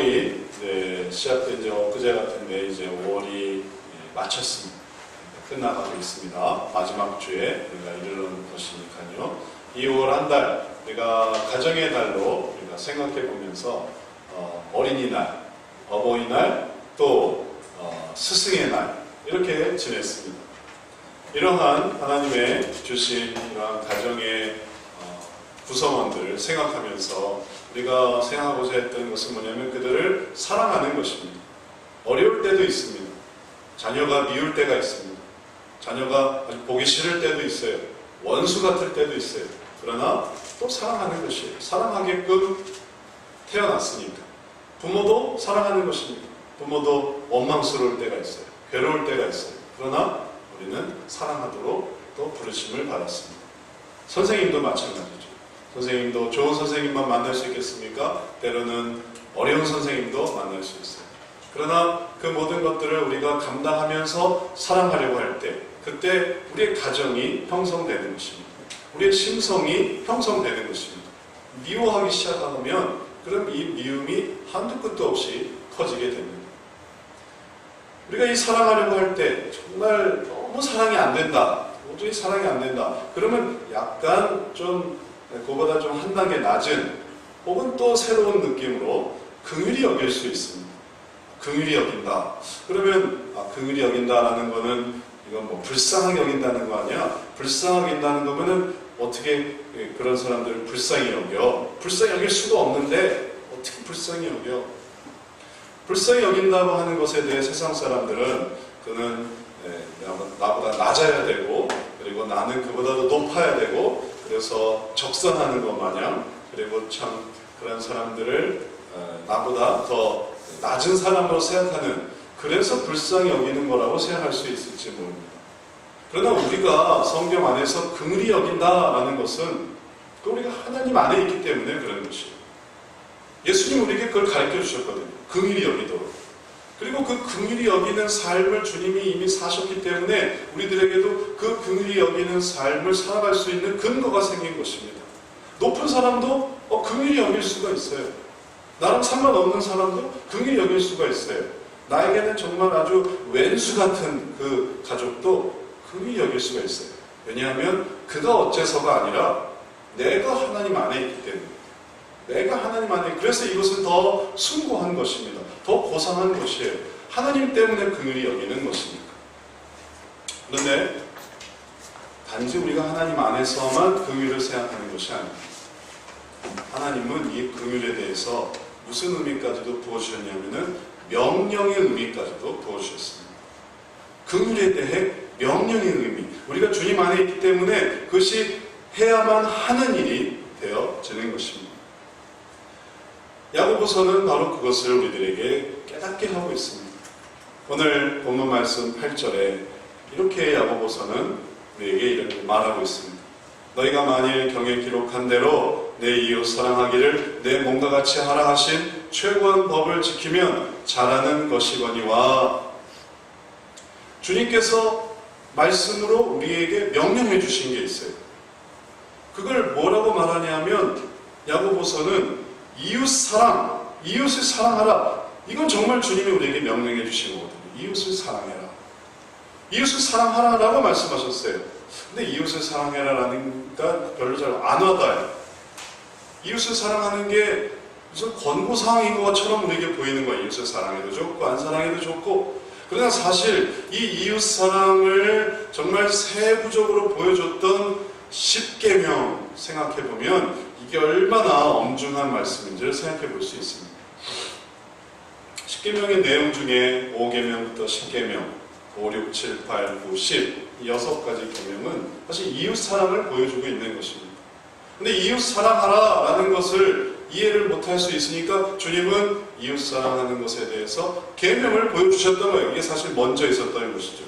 4월이 시작된 지 엊그제 같은데 이제 5월이 마쳤습니다. 끝나가고 있습니다. 마지막 주에 우리가 이르는 것이니까요. 2월 한 달, 우리가 가정의 달로 우리가 생각해 보면서 어린이날, 어버이날, 또 스승의 날 이렇게 지냈습니다. 이러한 하나님의 주신 이러한 가정의 구성원들을 생각하면서 우리가 생각하고자 했던 것은 뭐냐면 그들을 사랑하는 것입니다. 어려울 때도 있습니다. 자녀가 미울 때가 있습니다. 자녀가 아주 보기 싫을 때도 있어요. 원수 같을 때도 있어요. 그러나 또 사랑하는 것이에요. 사랑하게끔 태어났으니까. 부모도 사랑하는 것입니다. 부모도 원망스러울 때가 있어요. 괴로울 때가 있어요. 그러나 우리는 사랑하도록 또 부르심을 받았습니다. 선생님도 마찬가지죠. 선생님도 좋은 선생님만 만날 수 있겠습니까? 때로는 어려운 선생님도 만날 수 있어요. 그러나 그 모든 것들을 우리가 감당하면서 사랑하려고 할 때, 그때 우리의 가정이 형성되는 것입니다. 우리의 심성이 형성되는 것입니다. 미워하기 시작하면 그럼 이 미움이 한두 끝도 없이 커지게 됩니다. 우리가 이 사랑하려고 할 때 정말 너무 사랑이 안 된다. 도저히 사랑이 안 된다. 그러면 약간 좀 그보다 좀 한 단계 낮은 혹은 또 새로운 느낌으로 긍휼히 여길 수 있습니다. 긍휼히 여긴다. 그러면 긍휼히 여긴다라는 거는 이건 뭐 불쌍하게 여긴다는 거 아니야? 불쌍하게 여긴다는 거면은 어떻게 그런 사람들을 불쌍히 여겨? 불쌍히 여길 수가 없는데 어떻게 불쌍히 여겨? 불쌍히 여긴다고 하는 것에 대해 세상 사람들은 그는 나보다 낮아야 되고 그리고 나는 그보다도 높아야 되고 그래서 적선하는 것 마냥 그리고 참 그런 사람들을 나보다 더 낮은 사람으로 생각하는 그래서 불쌍히 여기는 거라고 생각할 수 있을지 모릅니다. 그러나 우리가 성경 안에서 긍휼히 여긴다라는 것은 우리가 하나님 안에 있기 때문에 그런 것이에요. 예수님 우리에게 그걸 가르쳐 주셨거든요. 긍휼히 여기도록. 그리고 그 긍휼히 여기는 삶을 주님이 이미 사셨기 때문에 우리들에게도 그 긍휼히 여기는 삶을 살아갈 수 있는 근거가 생긴 것입니다. 높은 사람도 긍휼히 여길 수가 있어요. 나랑 상관없는 사람도 긍휼히 여길 수가 있어요. 나에게는 정말 아주 왼수 같은 그 가족도 긍휼히 여길 수가 있어요. 왜냐하면 그가 어째서가 아니라 내가 하나님 안에 있기 때문에 내가 하나님 안에 그래서 이것은 더 숭고한 것입니다. 더 고상한 것이에요. 하나님 때문에 긍휼히 여기는 것이니까. 그런데 단지 우리가 하나님 안에서만 긍휼을 생각하는 것이 아닙니다. 하나님은 이 긍휼에 대해서 무슨 의미까지도 부어주셨냐면은 명령의 의미까지도 부어주셨습니다. 긍휼에 대해 명령의 의미. 우리가 주님 안에 있기 때문에 그것이 해야만 하는 일이 되어지는 것입니다. 야고보서는 바로 그것을 우리들에게 깨닫게 하고 있습니다. 오늘 본문 말씀 8절에 이렇게 야고보서는 우리에게 이렇게 말하고 있습니다. 너희가 만일 경에 기록한 대로 내 이웃 사랑하기를 내 몸과 같이 하라 하신 최고한 법을 지키면 잘하는 것이거니와. 주님께서 말씀으로 우리에게 명령해 주신 게 있어요. 그걸 뭐라고 말하냐면 야고보서는 이웃 사랑, 이웃을 사랑하라. 이건 정말 주님이 우리에게 명령해 주신 거거든요. 이웃을 사랑해라. 이웃을 사랑하라라고 말씀하셨어요. 근데 이웃을 사랑해라라는 게 별로 잘 안 와닿아요. 이웃을 사랑하는 게 무슨 권고사항인 것처럼 우리에게 보이는 거예요. 이웃을 사랑해도 좋고 안 사랑해도 좋고. 그러나 사실 이 이웃 사랑을 정말 세부적으로 보여줬던 10계명 생각해보면 이게 얼마나 엄중한 말씀인지를 생각해 볼 수 있습니다. 10계명의 내용 중에 5계명부터 10계명, 5, 6, 7, 8, 9, 10 이 6가지 계명은 사실 이웃 사랑을 보여주고 있는 것입니다. 근데 이웃 사랑하라 라는 것을 이해를 못할 수 있으니까 주님은 이웃 사랑하는 것에 대해서 계명을 보여주셨던 거예요. 이게 사실 먼저 있었던 것이죠.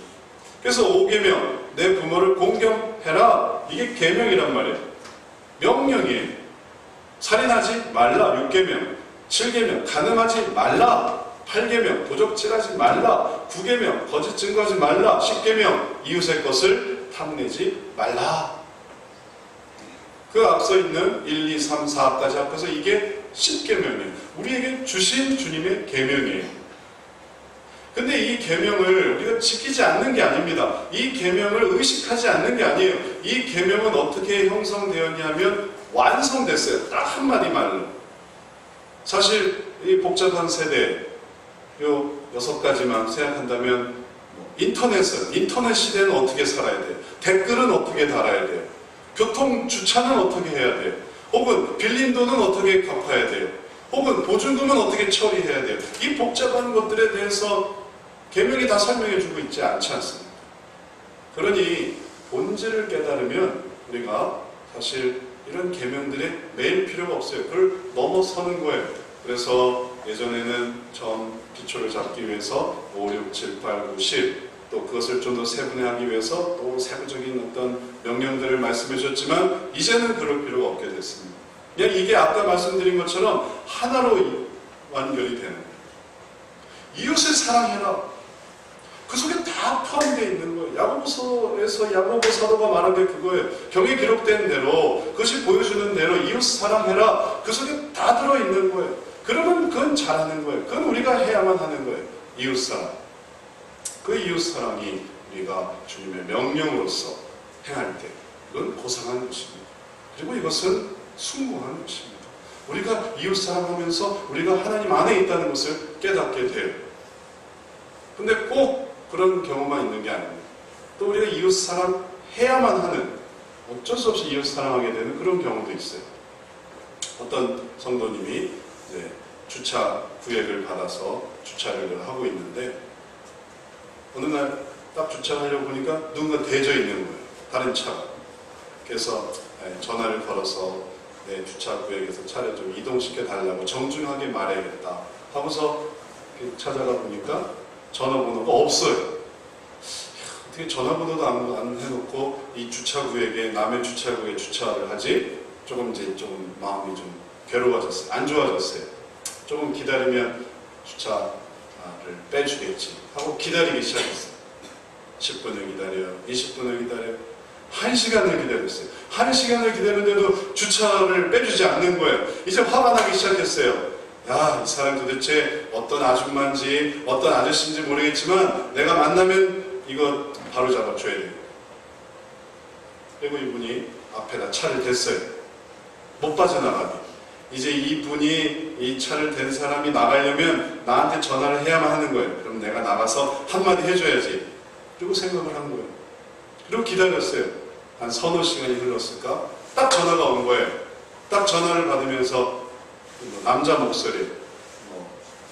그래서 5계명, 내 부모를 공경해라. 이게 계명이란 말이에요. 명령이에요. 살인하지 말라. 6계명, 7계명, 간음하지 말라. 8계명, 도적질하지 말라. 9계명, 거짓 증거하지 말라. 10계명, 이웃의 것을 탐내지 말라. 그 앞서 있는 1, 2, 3, 4까지 합해서 이게 10계명이에요. 우리에게 주신 주님의 계명이에요. 근데 이 계명을 우리가 지키지 않는 게 아닙니다. 이 계명을 의식하지 않는 게 아니에요. 이 계명은 어떻게 형성되었냐면 완성됐어요. 딱 한마디 말로. 사실 이 복잡한 세대 요 6가지만 생각한다면 인터넷 시대는 어떻게 살아야 돼요? 댓글은 어떻게 달아야 돼요? 교통 주차는 어떻게 해야 돼요? 혹은 빌린 돈은 어떻게 갚아야 돼요? 혹은 보증금은 어떻게 처리해야 돼요? 이 복잡한 것들에 대해서 계명이 다 설명해 주고 있지 않지 않습니까? 그러니 본질을 깨달으면 우리가 사실 이런 계명들에 매일 필요가 없어요. 그걸 넘어서는 거예요. 그래서 예전에는 처음 기초를 잡기 위해서 5, 6, 7, 8, 9, 10 또 그것을 좀 더 세분화하기 위해서 또 세부적인 어떤 명령들을 말씀해 주셨지만 이제는 그럴 필요가 없게 됐습니다. 그냥 이게 아까 말씀드린 것처럼 하나로 완결이 되는 거예요. 이웃을 사랑해라. 그 속에 다 포함되어 있는 거예요. 야고보서에서 야고보 사도가 말한 게 그거예요. 경에 기록된 대로 그것이 보여주는 대로 이웃 사랑해라. 그 속에 다 들어있는 거예요. 그러면 그건 잘하는 거예요. 그건 우리가 해야만 하는 거예요. 이웃 사랑. 그 이웃 사랑이 우리가 주님의 명령으로서 행할 때 그건 고상한 것입니다. 그리고 이것은 숭고한 것입니다. 우리가 이웃 사랑하면서 우리가 하나님 안에 있다는 것을 깨닫게 돼요. 근데 꼭 그런 경우만 있는 게 아닙니다. 또 우리가 이웃 사랑해야만 하는, 어쩔 수 없이 이웃 사랑하게 되는 그런 경우도 있어요. 어떤 성도님이 이제 주차 구획을 받아서 주차를 하고 있는데 어느 날 딱 주차하려고 보니까 누군가 대져 있는 거예요. 다른 차가. 그래서 전화를 걸어서 내 주차 구역에서 차를 좀 이동시켜 달라고 정중하게 말해야겠다 하고서 찾아가 보니까 전화번호가 없어요. 어떻게 전화번호도 안 해놓고 이 주차구역에 남의 주차구역에 주차를 하지? 조금 마음이 좀 괴로워졌어요. 안 좋아졌어요. 조금 기다리면 주차를 빼주겠지 하고 기다리기 시작했어요. 10분을 기다려요. 20분을 기다려요. 1시간을 기다렸어요. 1시간을 기다렸는데도 주차를 빼주지 않는 거예요. 이제 화가 나기 시작했어요. 야, 이 사람 도대체 어떤 아줌마인지 어떤 아저씨인지 모르겠지만 내가 만나면 이거 바로 잡아줘야 돼요. 그리고 이분이 앞에다 차를 댔어요. 못 빠져나가게. 이제 이분이 이 차를 댄 사람이 나가려면 나한테 전화를 해야만 하는 거예요. 그럼 내가 나가서 한마디 해줘야지. 그리고 생각을 한 거예요. 그리고 기다렸어요. 한 서너 시간이 흘렀을까? 딱 전화가 온 거예요. 딱 전화를 받으면서 남자 목소리,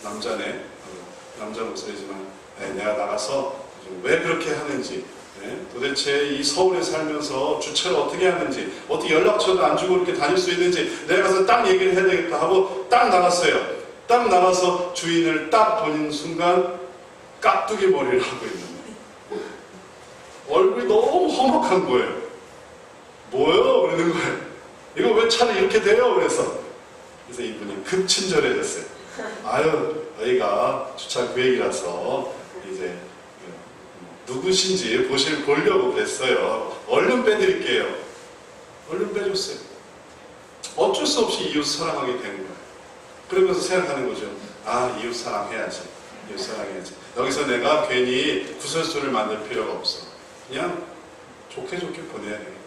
남자네, 남자 목소리지만 내가 나가서 왜 그렇게 하는지, 도대체 이 서울에 살면서 주차를 어떻게 하는지, 어떻게 연락처도 안 주고 이렇게 다닐 수 있는지 내가 가서 딱 얘기를 해야 되겠다 하고 딱 나갔어요. 딱 나가서 주인을 딱 보는 순간 깍두기 머리를 하고 있는 거예요. 얼굴이 너무 험악한 거예요. 뭐요? 그러는 거예요. 이거 왜 차를 이렇게 대요? 그래서 이분이 급 친절해졌어요. 아유, 저희가 주차 구역이라서 이제 누구신지 보려고 그랬어요. 얼른 빼드릴게요. 얼른 빼줬어요. 어쩔 수 없이 이웃 사랑하게 된 거예요. 그러면서 생각하는 거죠. 아, 이웃 사랑해야지. 이웃 사랑해야지. 여기서 내가 괜히 구설수를 만들 필요가 없어. 그냥 좋게 보내야 되겠다.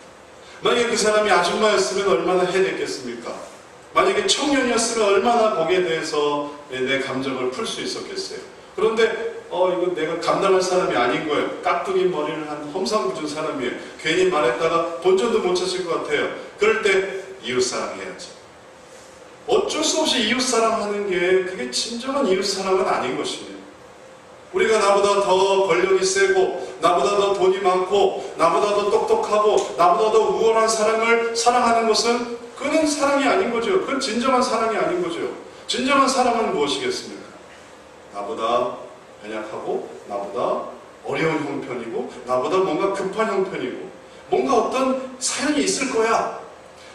만약에 그 사람이 아줌마였으면 얼마나 해냈겠습니까? 만약에 청년이었으면 얼마나 거기에 대해서 내 감정을 풀 수 있었겠어요. 그런데 이거 내가 감당할 사람이 아닌 거예요. 깍두기 머리를 한 험상궂은 사람이에요. 괜히 말했다가 본전도 못 찾을 것 같아요. 그럴 때 이웃사랑 해야지. 어쩔 수 없이 이웃사랑하는 게 그게 진정한 이웃사랑은 아닌 것입니다. 우리가 나보다 더 권력이 세고 나보다 더 돈이 많고 나보다 더 똑똑하고 나보다 더 우월한 사람을 사랑하는 것은 그건 사랑이 아닌 거죠. 그건 진정한 사랑이 아닌 거죠. 진정한 사랑은 무엇이겠습니까? 나보다 연약하고 나보다 어려운 형편이고 나보다 뭔가 급한 형편이고 뭔가 어떤 사연이 있을 거야.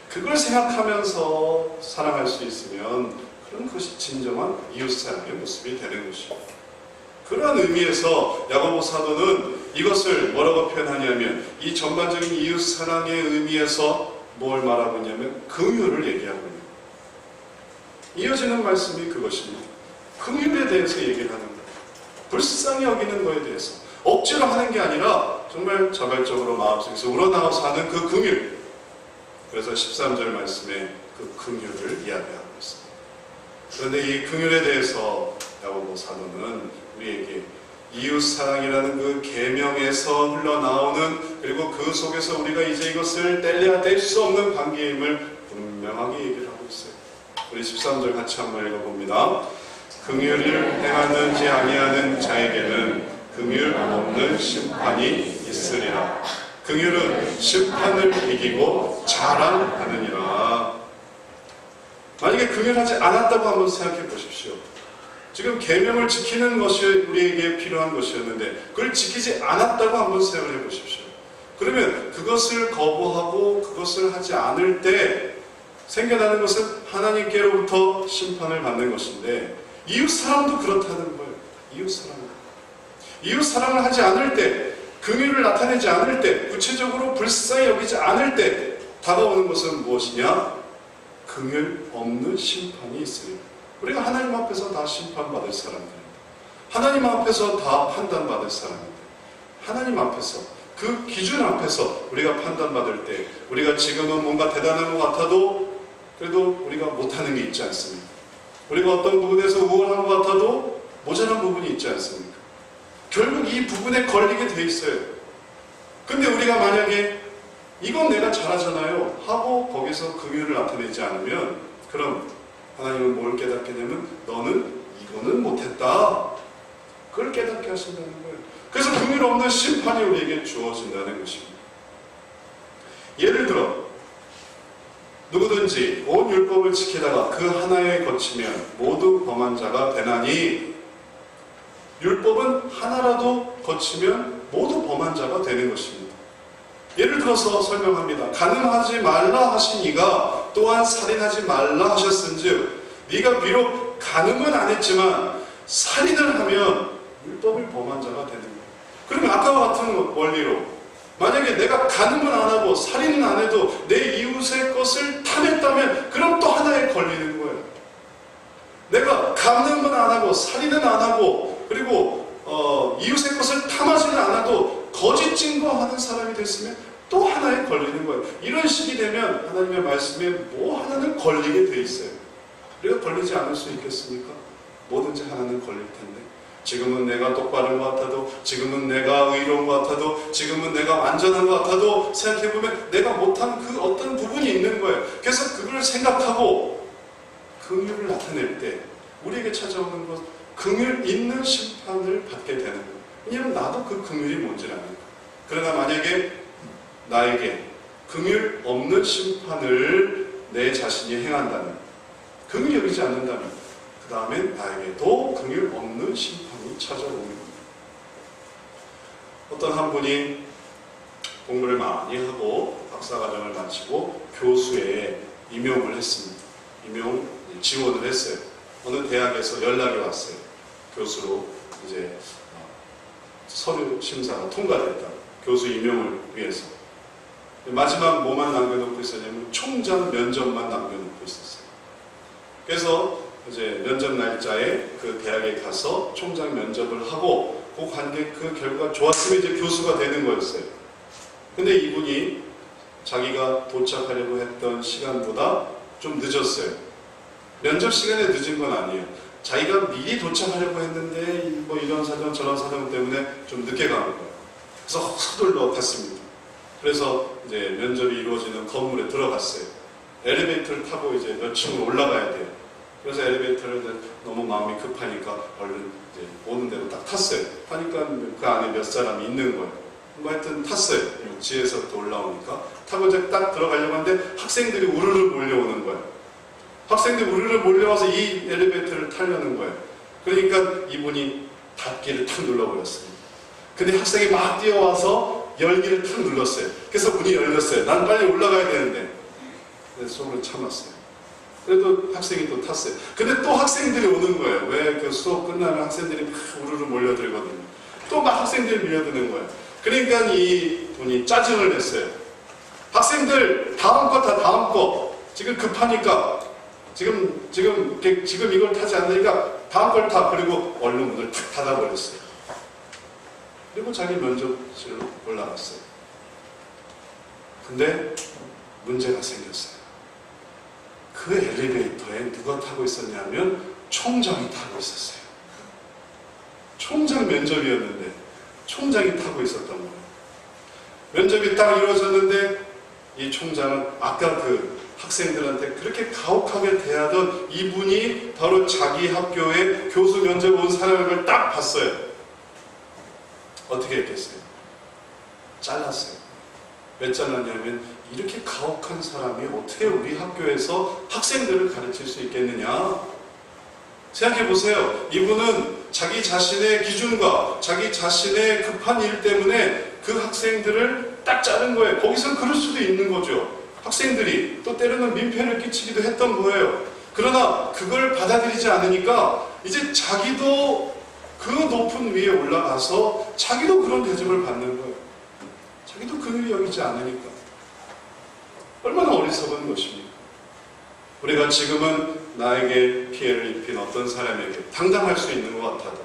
그걸 생각하면서 사랑할 수 있으면 그런 것이 진정한 이웃사랑의 모습이 되는 것입니다. 그러한 의미에서 야고보 사도는 이것을 뭐라고 표현하냐면 이 전반적인 이웃사랑의 의미에서 뭘 말하고 있냐면 긍휼을 얘기하고 있는 거예요. 이어지는 말씀이 그것입니다. 긍휼에 대해서 얘기를 하는 거예요. 불쌍히 여기는 거에 대해서. 억지로 하는 게 아니라 정말 자발적으로 마음속에서 우러나와서 하는 그 긍휼. 그래서 13절 말씀에 그 긍휼을 이야기하고 있습니다. 그런데 이 긍휼에 대해서 야고보 사도는 우리에게 이웃사랑이라는 그 계명에서 흘러나오는, 그리고 그 속에서 우리가 이제 이것을 뗄래야 뗄 수 없는 관계임을 분명하게 얘기를 하고 있어요. 우리 13절 같이 한번 읽어봅니다. 긍휼을 행하는지 아니하는 자에게는 긍휼 없는 심판이 있으리라. 긍휼은 심판을 이기고 자랑하느니라. 만약에 긍휼하지 않았다고 한번 생각해 보십시오. 지금 계명을 지키는 것이 우리에게 필요한 것이었는데 그걸 지키지 않았다고 한번 생각을 해 보십시오. 그러면 그것을 거부하고 그것을 하지 않을 때 생겨나는 것은 하나님께로부터 심판을 받는 것인데, 이웃사랑도 그렇다는 거예요. 이웃사랑을 하지 않을 때, 긍휼을 나타내지 않을 때, 구체적으로 불쌍히 여기지 않을 때 다가오는 것은 무엇이냐? 긍휼 없는 심판이 있으리라. 우리가 하나님 앞에서 다 심판받을 사람들입니다. 하나님 앞에서 다 판단받을 사람입니다. 하나님 앞에서, 그 기준 앞에서 우리가 판단받을 때, 우리가 지금은 뭔가 대단한 것 같아도 그래도 우리가 못하는 게 있지 않습니까? 우리가 어떤 부분에서 우월한 것 같아도 모자란 부분이 있지 않습니까? 결국 이 부분에 걸리게 돼 있어요. 근데 우리가 만약에 이건 내가 잘하잖아요 하고 거기서 긍휼을 나타내지 않으면, 그럼 하나님은 뭘 깨닫게 되면 너는 이거는 못했다. 그걸 깨닫게 하신다는 거예요. 그래서 긍휼 없는 심판이 우리에게 주어진다는 것입니다. 예를 들어 누구든지 온 율법을 지키다가 그 하나에 거치면 모두 범한 자가 되나니, 율법은 하나라도 거치면 모두 범한 자가 되는 것입니다. 예를 들어서 설명합니다. 간음하지 말라 하신 이가 또한 살인하지 말라 하셨은즉, 네가 비록 간음은 안 했지만 살인을 하면 율법을 범한 자가 되는 거예요. 그러면 아까와 같은 원리로 만약에 내가 간음은 안 하고 살인은 안 해도 내 이웃의 것을 탐했다면 그럼 또 하나에 걸리는 거예요. 내가 간음은 안 하고 살인은 안 하고 그리고 이웃의 것을 탐하지는 않아도 거짓 증거하는 사람이 됐으면 또 하나에 걸리는 거예요. 이런 식이 되면 하나님의 말씀에 뭐 하나는 걸리게 돼 있어요. 우리가 걸리지 않을 수 있겠습니까? 뭐든지 하나는 걸릴 텐데, 지금은 내가 똑바른 것 같아도, 지금은 내가 의로운 것 같아도, 지금은 내가 완전한 것 같아도 생각해보면 내가 못한 그 어떤 부분이 있는 거예요. 그래서 그걸 생각하고 긍휼을 나타낼 때 우리에게 찾아오는 것, 긍휼 있는 심판을 받게 되는 거예요. 왜냐하면 나도 그 긍휼이 뭔지를 아니까. 그러나 만약에 나에게 긍휼 없는 심판을 내 자신이 행한다면, 긍휼히 여기지 않는다면, 그 다음엔 나에게도 긍휼 없는 심판이 찾아오는 겁니다. 어떤 한 분이 공부를 많이 하고 박사과정을 마치고 교수에 임용을 했습니다. 임용 지원을 했어요. 어느 대학에서 연락이 왔어요. 교수로 이제 서류 심사가 통과됐다. 교수 임용을 위해서. 마지막 뭐만 남겨놓고 있었냐면 총장 면접만 남겨놓고 있었어요. 그래서 이제 면접 날짜에 그 대학에 가서 총장 면접을 하고 그 관계, 그 결과가 좋았으면 이제 교수가 되는 거였어요. 근데 이분이 자기가 도착하려고 했던 시간보다 좀 늦었어요. 면접 시간에 늦은 건 아니에요. 자기가 미리 도착하려고 했는데 뭐 이런 사정 저런 사정 때문에 좀 늦게 가는 거예요. 그래서 서둘러 갔습니다. 그래서 이제 면접이 이루어지는 건물에 들어갔어요. 엘리베이터를 타고 이제 몇 층으로 올라가야 돼요. 그래서 엘리베이터를 너무 마음이 급하니까 얼른 이제 오는 대로 딱 탔어요. 타니까 그 안에 몇 사람이 있는 거예요. 뭐 하여튼 탔어요. 육지에서부터 올라오니까. 타고 이제 딱 들어가려고 하는데 학생들이 우르르 몰려오는 거예요. 학생들이 우르르 몰려와서 이 엘리베이터를 타려는 거예요. 그러니까 이분이 닫기를 탁 눌러버렸습니다. 근데 학생이 막 뛰어와서 열기를 탁 눌렀어요. 그래서 문이 열렸어요. 난 빨리 올라가야 되는데. 그래서 속으로 참았어요. 그래도 학생이 또 탔어요. 근데 또 학생들이 오는 거예요. 왜 그 수업 끝나면 학생들이 막 우르르 몰려들거든요. 또 막 학생들이 밀려드는 거예요. 그러니까 이 분이 짜증을 냈어요. 학생들 다음 거 다 다음 거. 지금 급하니까 지금 이걸 타지 않으니까 다음 걸 타. 그리고 얼른 문을 탁 닫아버렸어요. 그리고 자기 면접실로 올라갔어요. 근데 문제가 생겼어요. 그 엘리베이터에 누가 타고 있었냐면 총장이 타고 있었어요. 총장 면접이었는데 총장이 타고 있었던 거예요. 면접이 딱 이루어졌는데 이 총장은 아까 그 학생들한테 그렇게 가혹하게 대하던 이분이 바로 자기 학교에 교수 면접 온 사람을 딱 봤어요. 어떻게 했겠어요? 잘랐어요. 왜 잘랐냐면 이렇게 가혹한 사람이 어떻게 우리 학교에서 학생들을 가르칠 수 있겠느냐? 생각해 보세요. 이분은 자기 자신의 기준과 자기 자신의 급한 일 때문에 그 학생들을 딱 자른 거예요. 거기서 그럴 수도 있는 거죠. 학생들이 또 때로는 민폐를 끼치기도 했던 거예요. 그러나 그걸 받아들이지 않으니까 이제 자기도 그 높은 위에 올라가서 자기도 그런 대접을 받는 거예요. 자기도 긍휼히 여기지 않으니까. 얼마나 어리석은 것입니까? 우리가 지금은 나에게 피해를 입힌 어떤 사람에게 당당할 수 있는 것 같아도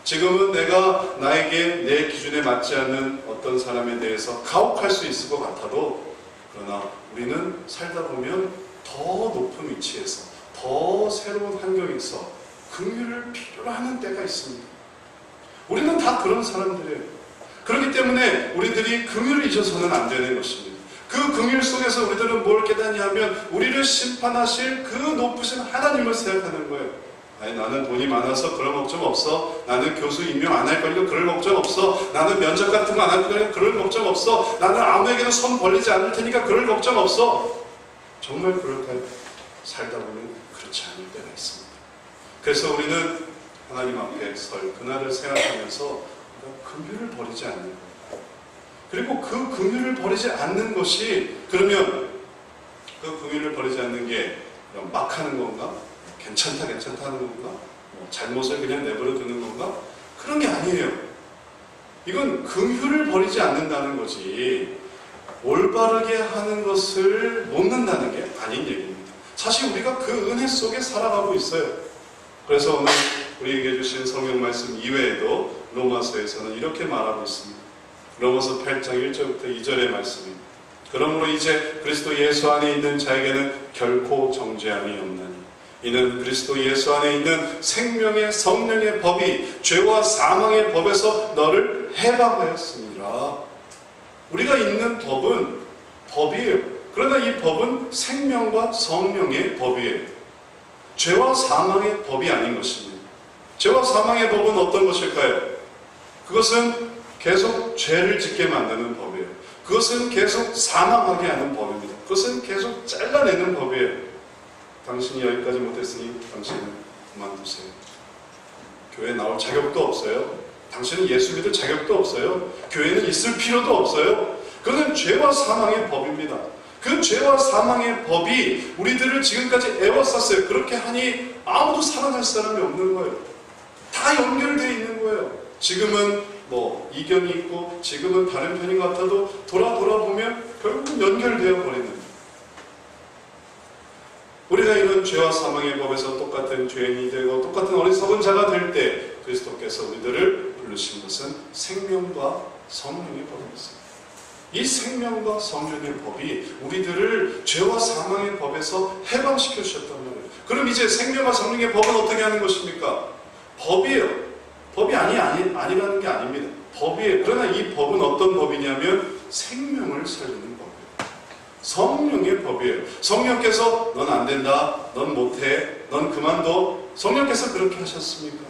지금은 내가 나에게 내 기준에 맞지 않는 어떤 사람에 대해서 가혹할 수 있을 것 같아도 그러나 우리는 살다 보면 더 높은 위치에서 더 새로운 환경에서 긍휼을 필요로 하는 때가 있습니다. 우리는 다 그런 사람들이에요. 그렇기 때문에 우리들이 긍휼을 잊어서는 안 되는 것입니다. 그 긍휼 속에서 우리들은 뭘 깨닫냐면 우리를 심판하실 그 높으신 하나님을 생각하는 거예요. 아니, 나는 돈이 많아서 그럴 걱정 없어. 나는 교수 임명 안 할 거니까 그럴 걱정 없어. 나는 면접 같은 거 안 할 거니까 그럴 걱정 없어. 나는 아무에게도 손 벌리지 않을 테니까 그럴 걱정 없어. 정말 그럴까요? 살다 보면 그렇지 않을 때가 있습니다. 그래서 우리는 하나님 앞에 설 그날을 생각하면서 긍휼을 버리지 않는 거예요. 그리고 그 긍휼을 버리지 않는 것이 그러면 그 긍휼을 버리지 않는 게 막 하는 건가? 괜찮다 하는 건가? 잘못을 그냥 내버려 두는 건가? 그런 게 아니에요. 이건 긍휼을 버리지 않는다는 거지 올바르게 하는 것을 놓는다는 게 아닌 얘기입니다. 사실 우리가 그 은혜 속에 살아가고 있어요. 그래서 오늘 우리에게 주신 성경 말씀 이외에도 로마서에서는 이렇게 말하고 있습니다. 로마서 8장 1절부터 2절의 말씀입니다. 그러므로 이제 그리스도 예수 안에 있는 자에게는 결코 정죄함이 없나니 이는 그리스도 예수 안에 있는 생명의 성령의 법이 죄와 사망의 법에서 너를 해방하였습니다. 우리가 있는 법은 법이에요. 그러나 이 법은 생명과 성령의 법이에요. 죄와 사망의 법이 아닌 것입니다. 죄와 사망의 법은 어떤 것일까요? 그것은 계속 죄를 짓게 만드는 법이에요. 그것은 계속 사망하게 하는 법입니다. 그것은 계속 잘라내는 법이에요. 당신이 여기까지 못했으니 당신은 그만두세요. 교회에 나올 자격도 없어요. 당신은 예수 믿을 자격도 없어요. 교회는 있을 필요도 없어요. 그것은 죄와 사망의 법입니다. 그 죄와 사망의 법이 우리들을 지금까지 애워쌌어요. 그렇게 하니 아무도 살아날 사람이 없는 거예요. 다 연결되어 있는 거예요. 지금은 이견이 있고 지금은 다른 편인 것 같아도 돌아보면 결국은 연결되어 버리는 우리가 이런 죄와 사망의 법에서 똑같은 죄인이 되고 똑같은 어리석은 자가 될 때 그리스도께서 우리들을 부르신 것은 생명과 성령의 법이었습니다. 이 생명과 성령의 법이 우리들을 죄와 사망의 법에서 해방시켜 주셨단 말이에요. 그럼 이제 생명과 성령의 법은 어떻게 하는 것입니까? 법이에요. 법이 아니라는 게 아닙니다. 법이에요. 그러나 이 법은 어떤 법이냐면 생명을 살리는 법이에요. 성령의 법이에요. 성령께서 넌 안 된다, 넌 못해, 넌 그만둬. 성령께서 그렇게 하셨습니까?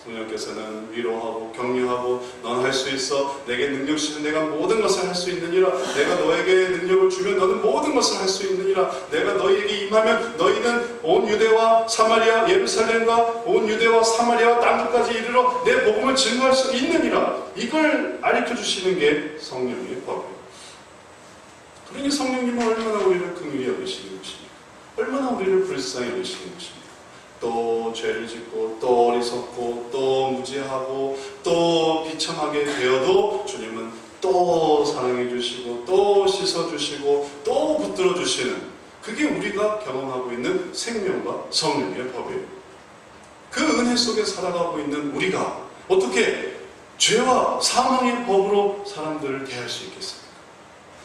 성령께서는 위로하고 격려하고 넌 할 수 있어. 내게 능력 주시면 내가 모든 것을 할 수 있느니라. 내가 너에게 능력을 주면 너는 모든 것을 할 수 있느니라. 내가 너희에게 임하면 너희는 온 유대와 사마리아 예루살렘과 온 유대와 사마리아와 땅끝까지 이르러 내 복음을 증거할 수 있느니라. 이걸 가르쳐 주시는 게 성령의 법이에요. 그러니 성령님은 얼마나 우리를 긍휼히 여기시는 것입니까? 얼마나 우리를 불쌍히 여기시는 것입니까? 또 죄를 짓고 또 어리석고 또 무지하고 또 비참하게 되어도 주님은 또 사랑해 주시고 또 씻어 주시고 또 붙들어 주시는 그게 우리가 경험하고 있는 생명과 성령의 법이에요. 그 은혜 속에 살아가고 있는 우리가 어떻게 죄와 사망의 법으로 사람들을 대할 수 있겠습니까?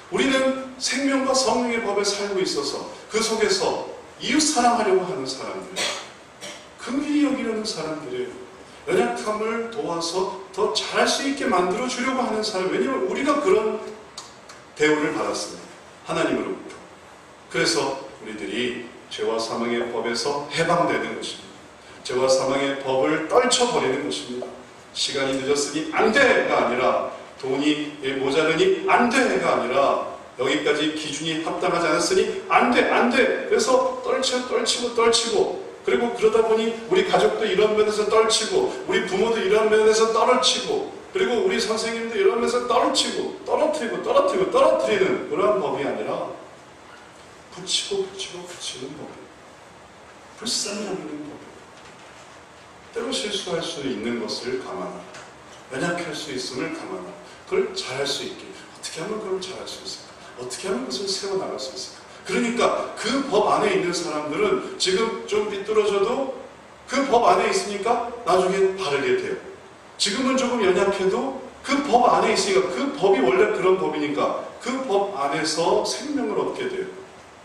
우리는 생명과 성령의 법에 살고 있어서 그 속에서 이웃 사랑하려고 하는 사람들, 긍휼히 여기려는 사람들이에요. 연약함을 도와서 더 잘할 수 있게 만들어 주려고 하는 사람. 왜냐하면 우리가 그런 대우를 받았습니다. 하나님으로부터. 그래서 우리들이 죄와 사망의 법에서 해방되는 것입니다. 죄와 사망의 법을 떨쳐버리는 것입니다. 시간이 늦었으니 안 돼가 아니라, 돈이 모자르니 안 돼가 아니라, 여기까지 기준이 합당하지 않았으니 안 돼, 안 돼. 그래서 떨치고 그리고 그러다 보니 우리 가족도 이런 면에서 떨치고, 우리 부모도 이런 면에서 떨어치고, 그리고 우리 선생님도 이런 면에서 떨어뜨리는 그러한 법이 아니라 붙이는 법이에요. 불쌍히 여기는 법이에요. 때로 실수할 수 있는 것을 감안하라. 연약할 수 있음을 감안하라. 그걸 잘할 수 있게. 어떻게 하면 그걸 잘할 수 있을까? 어떻게 하면 그것을 세워나갈 수 있을까? 그러니까 그 법 안에 있는 사람들은 지금 좀 삐뚤어져도 그 법 안에 있으니까 나중에 바르게 돼요. 지금은 조금 연약해도 그 법 안에 있으니까, 그 법이 원래 그런 법이니까 그 법 안에서 생명을 얻게 돼요.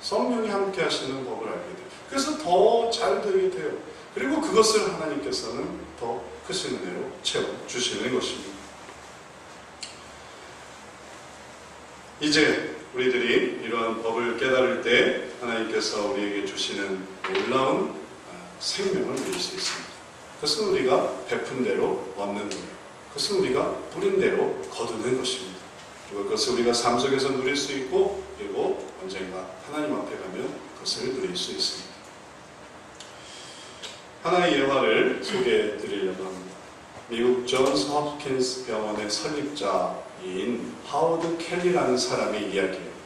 성령이 함께 하시는 법을 알게 돼요. 그래서 더 잘 되게 돼요. 그리고 그것을 하나님께서는 더 크신 은혜로 채워주시는 것입니다. 이제 우리들이 이러한 법을 깨달을 때 하나님께서 우리에게 주시는 놀라운 생명을 누릴 수 있습니다. 그것은 우리가 베푼 대로 얻는 거예요. 그것은 우리가 뿌린 대로 거두는 것입니다. 그리고 그것을 우리가 삶 속에서 누릴 수 있고, 그리고 언젠가 하나님 앞에 가면 그것을 누릴 수 있습니다. 하나의 일화를 소개해 드리려고 합니다. 미국 존스 홉킨스 병원의 설립자인 하워드 켈리라는 사람의 이야기예요.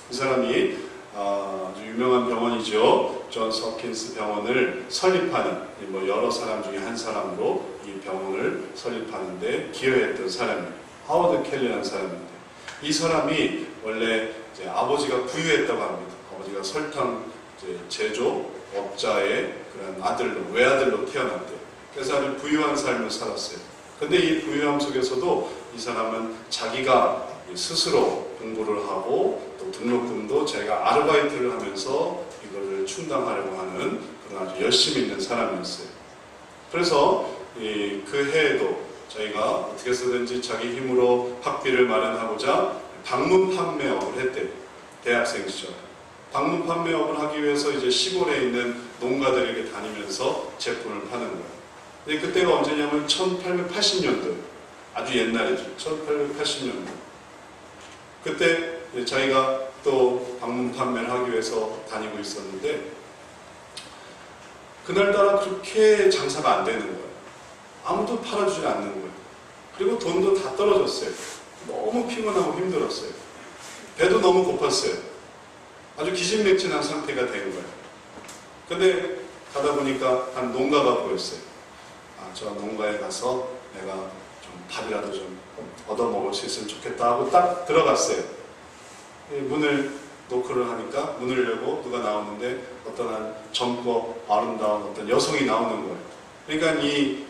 이 사람이 아주 유명한 병원이죠. 존스 홉킨스 병원을 설립하는, 여러 사람 중에 한 사람으로 이 병원을 설립하는데 기여했던 사람이에요. 하워드 켈리라는 사람인데, 이 사람이 원래 이제 아버지가 부유했다고 합니다. 아버지가 설탕 제조업자의 그런 아들로, 외아들로 태어났대요. 그래서 아주 부유한 삶을 살았어요. 근데 이 부유함 속에서도 이 사람은 자기가 스스로 공부를 하고, 또 등록금도 자기가 아르바이트를 하면서 이거를 충당하려고 하는 그런 아주 열심히 있는 사람이었어요. 그래서 그 해에도 자기가 어떻게 해서든지 자기 힘으로 학비를 마련하고자 방문 판매업을 했대요. 대학생 시절. 방문 판매업을 하기 위해서 이제 시골에 있는 농가들에게 다니면서 제품을 파는 거예요. 근데 그때가 언제냐면 1880년도, 아주 옛날이죠. 1880년도. 그때 자기가 또 방문 판매를 하기 위해서 다니고 있었는데, 그날따라 그렇게 장사가 안 되는 거예요. 아무도 팔아주지 않는 거예요. 그리고 돈도 다 떨어졌어요. 너무 피곤하고 힘들었어요. 배도 너무 고팠어요. 아주 기진맥진한 상태가 된 거예요. 근데 가다 보니까 한 농가가 보였어요. 저 농가에 가서 내가 좀 밥이라도 좀 얻어먹을 수 있으면 좋겠다 하고 딱 들어갔어요. 문을 노크를 하니까 문을 열고 누가 나오는데 어떤 한 젊고 아름다운 어떤 여성이 나오는 거예요. 그러니까 이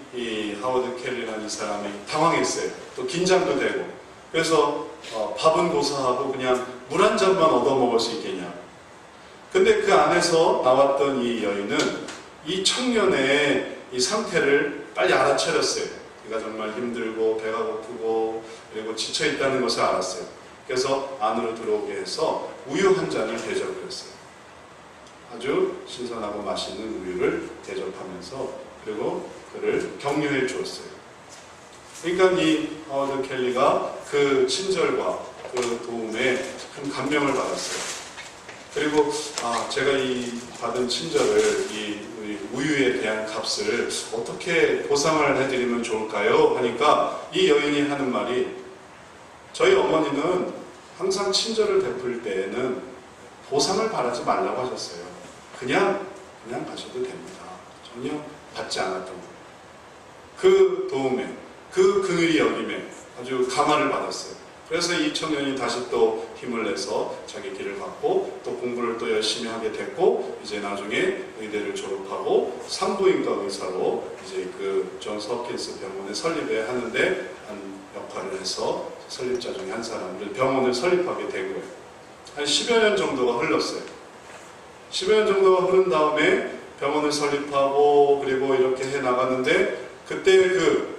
하워드 켈리라는 이 사람이 당황했어요. 또 긴장도 되고. 그래서 밥은 고사하고 그냥 물 한 잔만 얻어먹을 수 있겠냐. 근데 그 안에서 나왔던 이 여인은 이 청년의 이 상태를 빨리 알아차렸어요. 그가 정말 힘들고 배가 고프고 그리고 지쳐있다는 것을 알았어요. 그래서 안으로 들어오게 해서 우유 한 잔을 대접을 했어요. 아주 신선하고 맛있는 우유를 대접하면서, 그리고 그를 격려해 주었어요. 그러니까 이 하워드 켈리가 그 친절과 그 도움에 큰 감명을 받았어요. 그리고 제가 이 받은 친절을, 이 우유에 대한 값을 어떻게 보상을 해드리면 좋을까요? 하니까 이 여인이 하는 말이, 저희 어머니는 항상 친절을 베풀 때에는 보상을 바라지 말라고 하셨어요. 그냥 가셔도 됩니다. 전혀 받지 않았던 거예요. 그 도움에, 그 긍휼히 여김에 아주 감화를 받았어요. 그래서 이 청년이 다시 또 힘을 내서 자기 길을 갖고 또 공부를 또 열심히 하게 됐고, 이제 나중에 의대를 졸업하고 산부인과 의사로 이제 그 존스 홉킨스 병원에 설립해야 하는데 한 역할을 해서 설립자 중에 한 사람을 병원을 설립하게 되고요. 한 10여 년 정도가 흘렀어요. 10여 년 정도가 흐른 다음에 병원을 설립하고 그리고 이렇게 해 나갔는데, 그때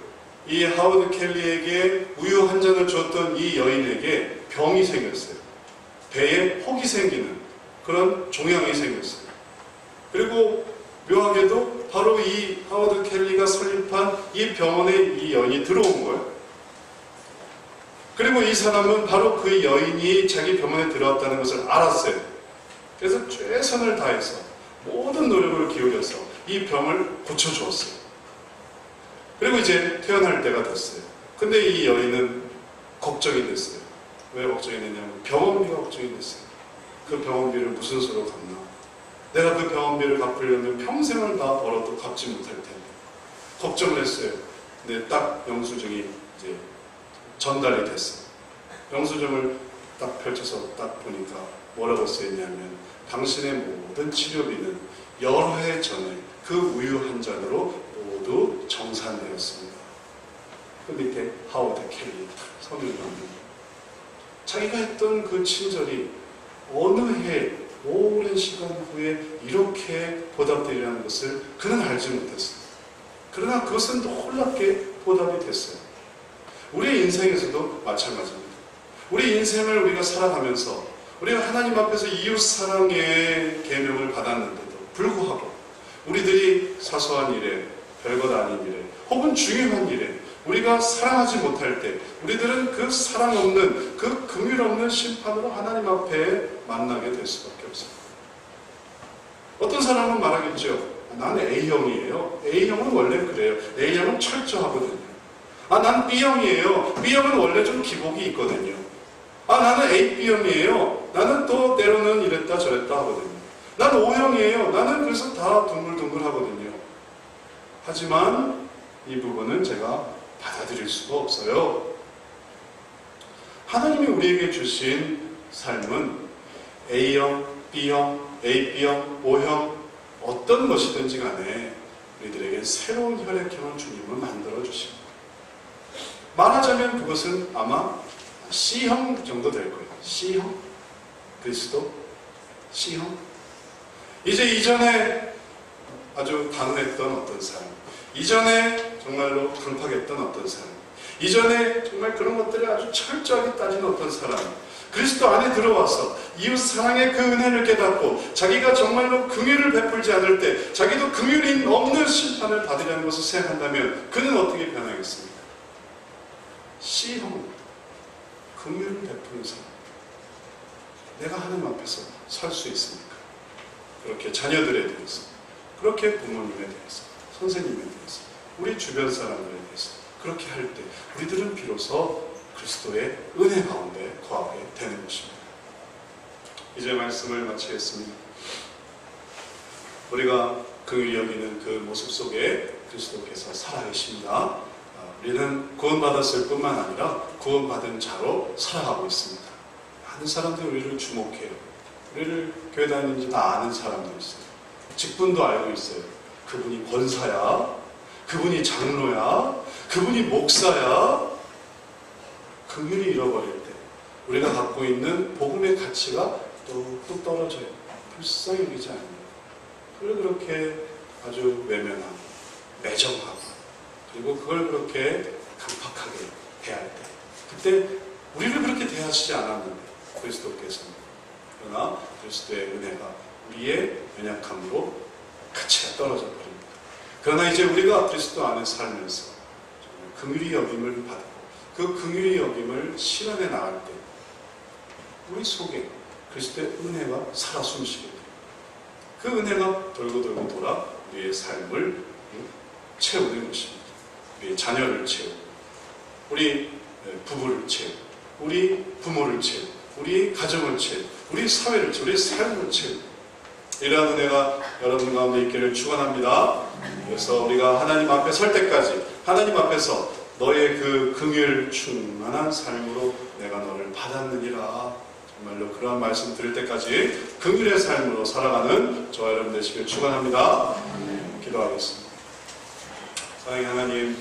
이 하워드 켈리에게 우유 한 잔을 줬던 이 여인에게 병이 생겼어요. 배에 혹이 생기는 그런 종양이 생겼어요. 그리고 묘하게도 바로 이 하워드 켈리가 설립한 이 병원에 이 여인이 들어온 거예요. 그리고 이 사람은 바로 그 여인이 자기 병원에 들어왔다는 것을 알았어요. 그래서 최선을 다해서 모든 노력을 기울여서 이 병을 고쳐주었어요. 그리고 이제 퇴원할 때가 됐어요. 근데 이 여인은 걱정이 됐어요. 왜 걱정이 됐냐면 병원비가 걱정이 됐어요. 그 병원비를 무슨 수로 갚나? 내가 그 병원비를 갚으려면 평생을 다 벌어도 갚지 못할 텐데 걱정을 했어요. 근데 딱 영수증이 이제 전달이 됐어요. 영수증을 딱 펼쳐서 딱 보니까 뭐라고 써있냐면, 당신의 모든 치료비는 여러 해 전에 그 우유 한 잔으로 모두 정산되었습니다. 그 밑에 하워드 켈리 성명이 나옵니다. 자기가 했던 그 친절이 어느 해 오랜 시간 후에 이렇게 보답되리라는 것을 그는 알지 못했어요. 그러나 그것은 놀랍게 보답이 됐어요. 우리의 인생에서도 마찬가지입니다. 우리 인생을 우리가 살아가면서 우리가 하나님 앞에서 이웃 사랑의 계명을 받았는데도 불구하고 우리들이 사소한 일에, 별것 아닌 일에, 혹은 중요한 일에 우리가 사랑하지 못할 때 우리들은 그 사랑 없는, 그 긍휼 없는 심판으로 하나님 앞에 만나게 될 수밖에 없습니다. 어떤 사람은 말하겠죠. 나는 A형이에요. A형은 원래 그래요. A형은 철저하거든요. 난 B형이에요. B형은 원래 좀 기복이 있거든요. 나는 AB형이에요. 나는 또 때로는 이랬다 저랬다 하거든요. 난 O형이에요. 나는 그래서 다 둥글둥글 하거든요. 하지만 이 부분은 제가 받아들일 수가 없어요. 하나님이 우리에게 주신 삶은 A형, B형, AB형, O형 어떤 것이든지 간에 우리들에게 새로운 혈액형을 주님은 만들어 주십니다. 말하자면 그것은 아마 C형 정도 될 거예요. C형? 그리스도? C형? 이제 이전에 아주 단호했던 어떤 사람, 이전에 정말로 강팍했던 어떤 사람, 이전에 정말 그런 것들을 아주 철저하게 따진 어떤 사람, 그리스도 안에 들어와서 이웃 사랑의 그 은혜를 깨닫고 자기가 정말로 긍휼을 베풀지 않을 때 자기도 긍휼이 없는 심판을 받으려는 것을 생각한다면 그는 어떻게 변하겠습니까? C형, 긍휼을 베푸는 사람. 내가 하나님 앞에서 설 수 있습니까? 그렇게 자녀들에 대해서, 그렇게 부모님에 대해서, 선생님에 대해서, 우리 주변 사람들에 대해서 그렇게 할 때 우리들은 비로소 그리스도의 은혜 가운데 거하게 되는 것입니다. 이제 말씀을 마치겠습니다. 우리가 긍휼히 여기는 그 모습 속에 그리스도께서 살아계십니다. 우리는 구원받았을 뿐만 아니라 구원받은 자로 살아가고 있습니다. 많은 사람들이 우리를 주목해요. 우리를 교회 다니는지 다 아는 사람도 있어요. 직분도 알고 있어요. 그분이 권사야, 그분이 장로야, 그분이 목사야. 긍휼이 잃어버릴 때 우리가 갖고 있는 복음의 가치가 뚝뚝 떨어져요. 불쌍히 여기지 않아요. 그걸 그렇게 아주 외면하고 매정하고 그리고 그걸 그렇게 강팍하게 대할 때, 그때 우리를 그렇게 대하시지 않았는데 그리스도께서는, 그러나 그리스도의 은혜가 우리의 연약함으로 가치가 떨어져 버립니다. 그러나 이제 우리가 그리스도 안에 살면서 정말 긍휼히 여김을 받고 그 긍휼히 여김을 실현해 나갈 때 우리 속에 그리스도의 은혜가 살아 숨쉬게 돼요. 그 은혜가 돌고 돌고 돌아 우리의 삶을 채우는 것입니다. 우리 자녀를 채우고, 우리 부부를 채우고, 우리 부모를 채우고, 우리 가정을 채우고, 우리 사회를 채우고, 우리 삶을 채우고, 이러한 은혜가 여러분 가운데 있기를 축원합니다. 그래서 우리가 하나님 앞에 설 때까지 하나님 앞에서 너의 그 긍휼 충만한 삶으로 내가 너를 받았느니라. 정말로 그러한 말씀 들을 때까지 긍휼의 삶으로 살아가는 저와 여러분 되시길 축원합니다. 기도하겠습니다. 사랑의 하나님,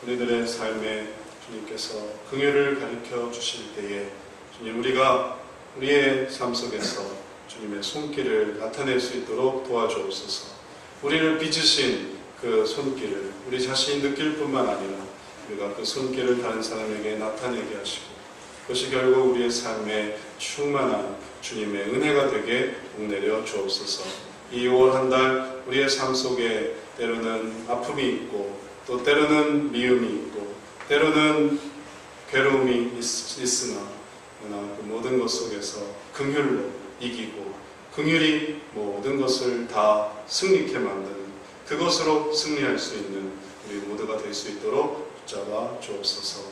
우리들의 삶에 주님께서 긍휼을 가르쳐 주실 때에 주님, 우리가 우리의 삶 속에서 주님의 손길을 나타낼 수 있도록 도와주옵소서. 우리를 빚으신 그 손길을 우리 자신이 느낄 뿐만 아니라 우리가 그 손길을 다른 사람에게 나타내게 하시고, 그것이 결국 우리의 삶에 충만한 주님의 은혜가 되게 복내려 주옵소서. 이 5월 한 달 우리의 삶 속에 때로는 아픔이 있고, 또 때로는 미움이 있고, 때로는 괴로움이 있으나 그 모든 것 속에서 긍휼로 이기고 긍휼이 모든 것을 다 승리케 만드는 그것으로 승리할 수 있는 우리 모두가 될 수 있도록 붙잡아 주옵소서.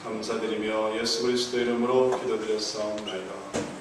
감사드리며 예수 그리스도 이름으로 기도드렸사옵나이다.